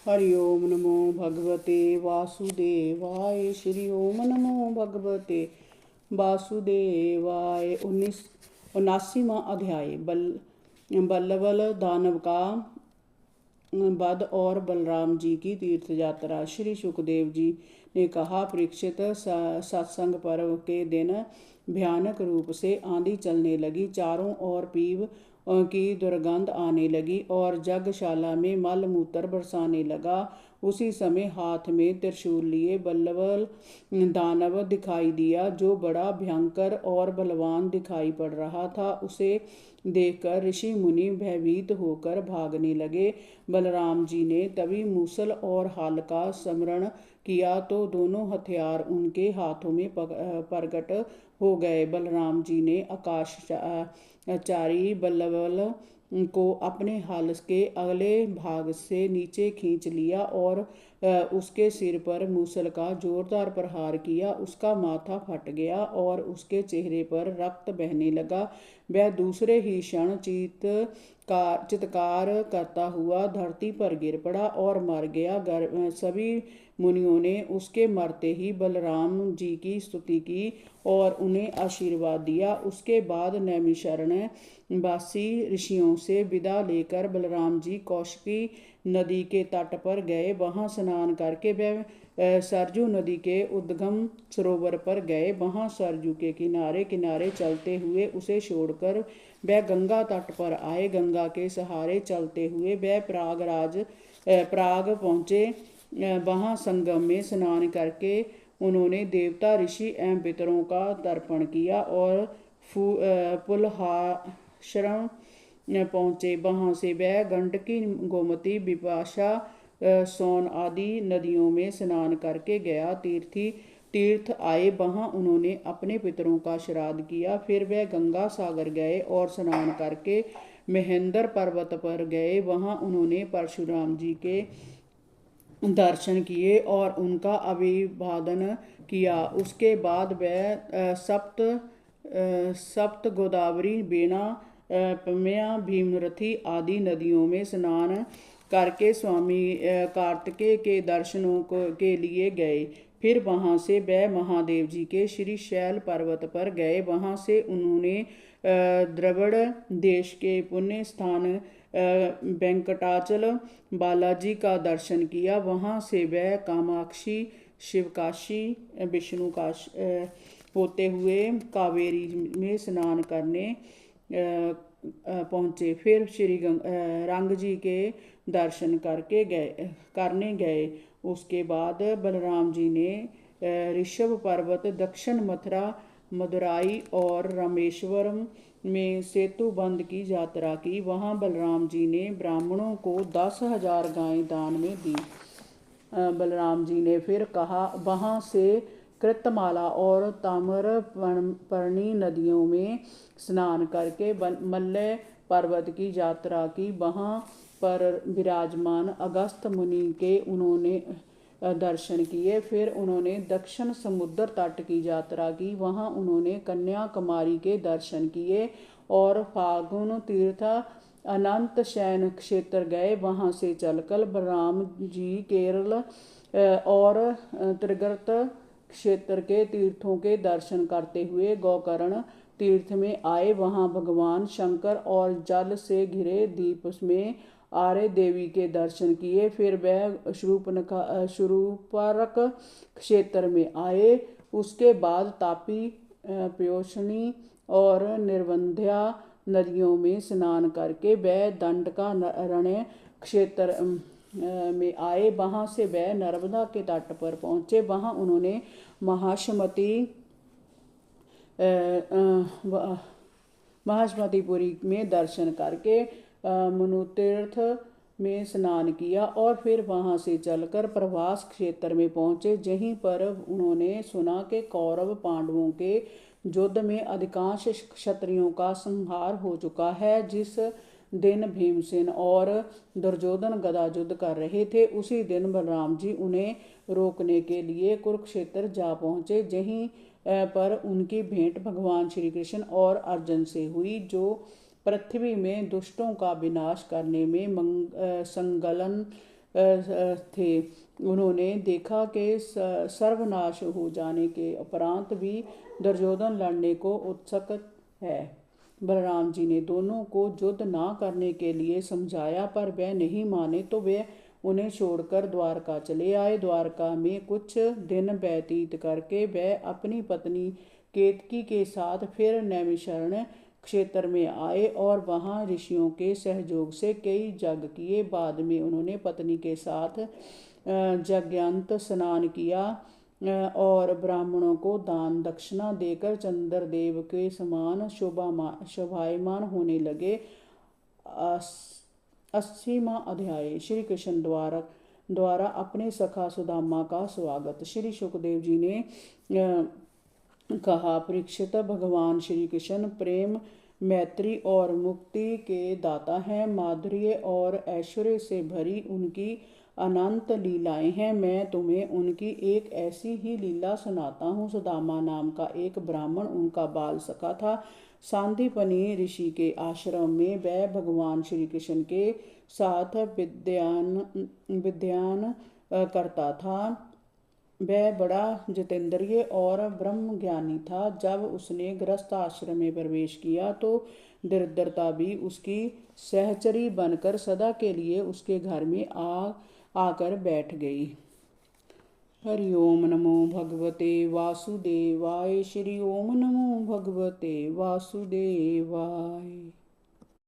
हरि ओम नमो भगवते वासुदेवाय। श्री ओम नमो भगवते वासुदेवाय। 79वां अध्याय। बल्लवल दानव का वध और बलराम जी की तीर्थ यात्रा। श्री सुखदेव जी ने कहा, परीक्षित, सत्संग पर्व के दिन भयानक रूप से आंधी चलने लगी। चारों ओर पीव की दुर्गंध आने लगी और जगशाला में मल मूत्र बरसाने लगा। उसी समय हाथ में त्रिशूल लिए बल्लवल दानव दिखाई दिया, जो बड़ा भयंकर और बलवान दिखाई पड़ रहा था। उसे देखकर ऋषि मुनि भयभीत होकर भागने लगे। बलराम जी ने तभी मूसल और हल का स्मरण किया तो दोनों हथियार उनके हाथों में प्रकट हो गए। बलराम जी ने आकाशचारी बल्लवल को अपने हल के अगले भाग से नीचे खींच लिया और उसके सिर पर मूसल का जोरदार प्रहार किया। उसका माथा फट गया और उसके चेहरे पर रक्त बहने लगा। वह दूसरे ही क्षण चित्कार करता हुआ धरती पर गिर पड़ा और मर गया। सभी मुनियों ने उसके मरते ही बलराम जी की स्तुति की और उन्हें आशीर्वाद दिया। उसके बाद नैमिषारण्य वासी ऋषियों से विदा लेकर बलराम जी कौशिकी नदी के तट पर गए। वहां स्नान करके वह सरजू नदी के उद्गम सरोवर पर गए। वहां सरजू के किनारे किनारे चलते हुए उसे छोड़कर वह गंगा तट पर आए। गंगा के सहारे चलते हुए वह प्राग पहुँचे। वहां संगम में स्नान करके उन्होंने देवता, ऋषि एवं पितरों का तर्पण किया और पुलहाश्रम पहुँचे। वहां से वह गंडकी, गोमती, विपाशा, सोन आदि नदियों में स्नान करके गया तीर्थ आए। वहां उन्होंने अपने पितरों का श्राद्ध किया। फिर वह गंगा सागर गए और स्नान करके महेंद्र पर्वत पर गए। वहां उन्होंने परशुराम जी के दर्शन किए और उनका अभिवादन किया। उसके बाद वह सप्त गोदावरी, बेना, पम्या, भीमरथी आदि नदियों में स्नान करके स्वामी कार्तिकेय के दर्शनों के लिए गए। फिर वहां से वह महादेव जी के श्री शैल पर्वत पर गए। वहां से उन्होंने द्रविड़ देश के पुण्य स्थान वेंकटाचल बालाजी का दर्शन किया। वहां से वह कामाक्षी, शिवकाशी, विष्णुकाशी होते हुए कावेरी में स्नान करने पहुँचे। फिर श्री रंग जी के दर्शन करने गए। उसके बाद बलराम जी ने ऋषभ पर्वत, दक्षिण मथुरा, मदुराई और रामेश्वरम में सेतु बंद की यात्रा की। वहां बलराम जी ने ब्राह्मणों को 10,000 गायें दान में दी। बलराम जी ने फिर कहा, वहां से कृतमाला और ताम्रपर्णी नदियों में स्नान करके मल्य पर्वत की यात्रा की। वहां पर विराजमान अगस्त्य मुनि के उन्होंने दर्शन किए। फिर उन्होंने दक्षिण समुद्र तट की यात्रा की। वहां उन्होंने कन्याकुमारी के दर्शन किए और फागुन तीर्थ अनंत शयन क्षेत्र गए। वहां से चलकर बलराम जी केरल और त्रिगर्त क्षेत्र के तीर्थों के दर्शन करते हुए गोकर्ण तीर्थ में आए। वहां भगवान शंकर और जल से घिरे द्वीप में आर्य देवी के दर्शन किए। फिर वह शूरपणख क्षेत्र में आए। उसके बाद तापी, प्योषणी और निर्वंध्या नदियों में स्नान करके वह दंडकारण्य क्षेत्र में आए। वहां से वह नर्मदा के तट पर पहुंचे। वहां उन्होंने महाश्मतिपुरी में दर्शन करके मनुतीर्थ में स्नान किया और फिर वहां से चलकर प्रभास क्षेत्र में पहुंचे। यहीं पर उन्होंने सुना कि कौरव पांडवों के युद्ध में अधिकांश क्षत्रियों का संहार हो चुका है। जिस दिन भीमसेन और दुर्योधन गदा युद्ध कर रहे थे, उसी दिन बलराम जी उन्हें रोकने के लिए कुरुक्षेत्र जा पहुंचे। यहीं पर उनकी भेंट भगवान श्री कृष्ण और अर्जुन से हुई, जो पृथ्वी में दुष्टों का विनाश करने में संलग्न थे। उन्होंने देखा कि सर्वनाश हो जाने के उपरांत भी दुर्योधन लड़ने को उत्सुक है। बलराम जी ने दोनों को युद्ध ना करने के लिए समझाया, पर वे नहीं माने तो वे उन्हें छोड़कर द्वारका चले आए। द्वारका में कुछ दिन व्यतीत करके वे अपनी पत्नी केतकी के साथ फिर नैमिषारण्य क्षेत्र में आए और वहां ऋषियों के सहयोग से कई यज्ञ किए। बाद में उन्होंने पत्नी के साथ यज्ञांत स्नान किया और ब्राह्मणों को दान दक्षिणा देकर चंद्रदेव के समान शोभायमान होने लगे। 80वां अध्याय। श्री कृष्ण द्वारा अपने सखा सुदामा का स्वागत। श्री सुखदेव जी ने कहा, परीक्षित, भगवान श्री कृष्ण प्रेम, मैत्री और मुक्ति के दाता हैं। माधुर्य और ऐश्वर्य से भरी उनकी अनंत लीलाएं हैं। मैं तुम्हें उनकी एक ऐसी ही लीला सुनाता हूँ। सुदामा नाम का एक ब्राह्मण उनका बाल सखा था। सांदीपनि ऋषि के आश्रम में वह भगवान श्री कृष्ण के साथ विद्यान करता था। वह बड़ा जितेंद्रिय और ब्रह्म ज्ञानी था। जब उसने गृहस्थ आश्रम में प्रवेश किया तो दरिद्रता भी उसकी सहचरी बनकर सदा के लिए उसके घर में आकर बैठ गई। हरि ओम नमो भगवते वासुदेवाय। श्री ओम नमो भगवते वासुदेवाय।